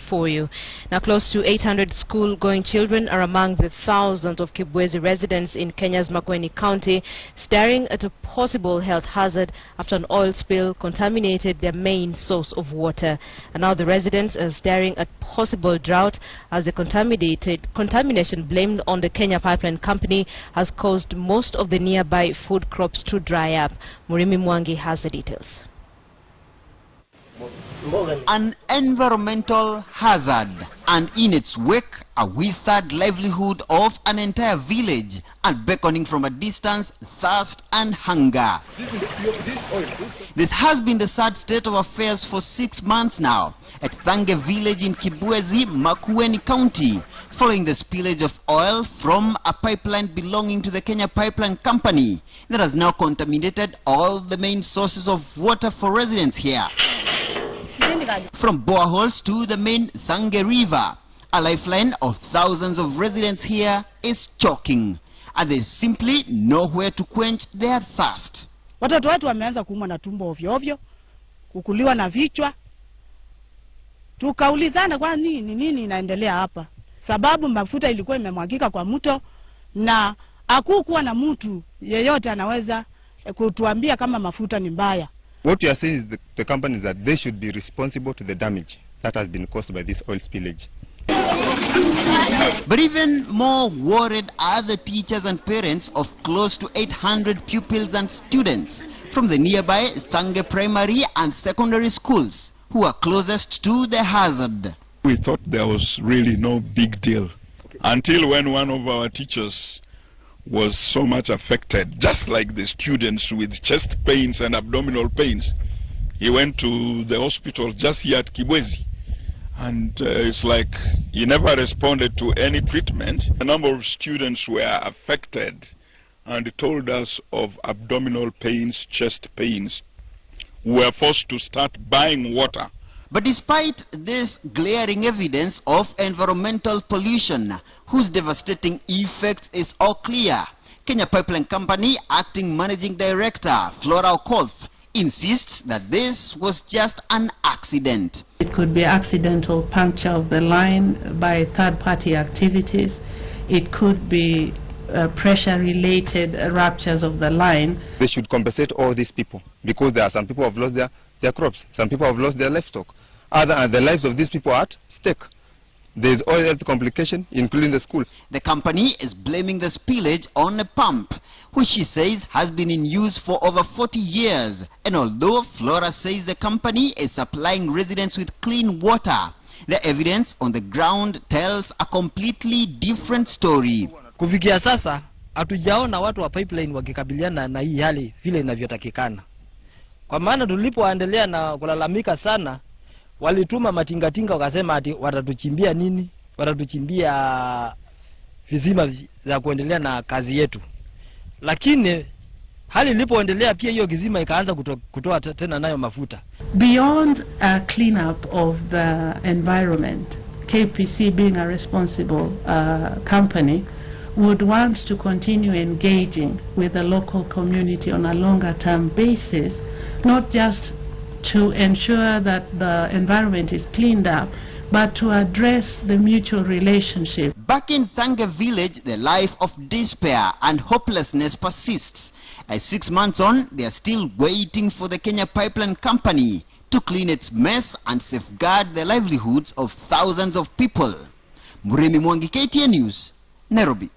for you. Now, close to 800 school-going children are among the thousands of Kibwezi residents in Kenya's Makueni County staring at a possible health hazard after an oil spill contaminated their main source of water. And now the residents are staring at possible drought as the contamination blamed on the Kenya Pipeline Company has caused most of the nearby food crops to dry up. Murimi Mwangi has the details. An environmental hazard, and in its wake a withered livelihood of an entire village, and beckoning from a distance thirst and hunger. This has been the sad state of affairs for 6 months now at Thange village in Kibwezi, Makueni County, following the spillage of oil from a pipeline belonging to the Kenya Pipeline Company that has now contaminated all the main sources of water for residents here. From boreholes to the main Thange River, a lifeline of thousands of residents here is choking, and there is simply nowhere to quench their thirst. Watoto wetu wameanza kuumwa na tumbo ovyo ovyo, kukuliwa na vichwa. Tukaulizana kwa nini inaendelea hapa? Sababu mafuta ilikuwa imemwagika kwa mto na hakukuwa na mtu yeyote anaweza kutuambia kama mafuta ni mbaya. What you are saying is the companies that they should be responsible to the damage that has been caused by this oil spillage. But even more worried are the teachers and parents of close to 800 pupils and students from the nearby Thange primary and secondary schools who are closest to the hazard. We thought there was really no big deal until when one of our teachers was so much affected, just like the students, with chest pains and abdominal pains. He went to the hospital just here at Kibwezi, and it's like he never responded to any treatment. A number of students were affected and told us of abdominal pains, chest pains. We were forced to start buying water. But despite this glaring evidence of environmental pollution, whose devastating effects is all clear, Kenya Pipeline Company acting managing director Flora Okoth insists that this was just an accident. It could be accidental puncture of the line by third-party activities. It could be pressure-related ruptures of the line. They should compensate all these people, because there are some people who have lost their crops, some people have lost their livestock. And the lives of these people are at stake. There is oil health complication, including the schools. The company is blaming the spillage on a pump, which she says has been in use for over 40 years. And although Flora says the company is supplying residents with clean water, the evidence on the ground tells a completely different story. Kufikia sasa, hatujaona watu wa pipeline wakikabiliana na hii hali vile inavyotakikana. Kwa maana tulipoendelea na kulalamika sana, walituma matingatinga wakasema ati watatuchimbia nini? Watatuchimbia vizima za kuendelea na kazi yetu. Lakini hali ilipoendelea pia hiyo kizima ikaanza kutoa tena nayo mafuta. Beyond a cleanup of the environment, KPC being a responsible company would want to continue engaging with the local community on a longer term basis, not just to ensure that the environment is cleaned up, but to address the mutual relationship. Back in Thange village, the life of despair and hopelessness persists. As 6 months on, they are still waiting for the Kenya Pipeline Company to clean its mess and safeguard the livelihoods of thousands of people. Murimi Mwangi, KTN News, Nairobi.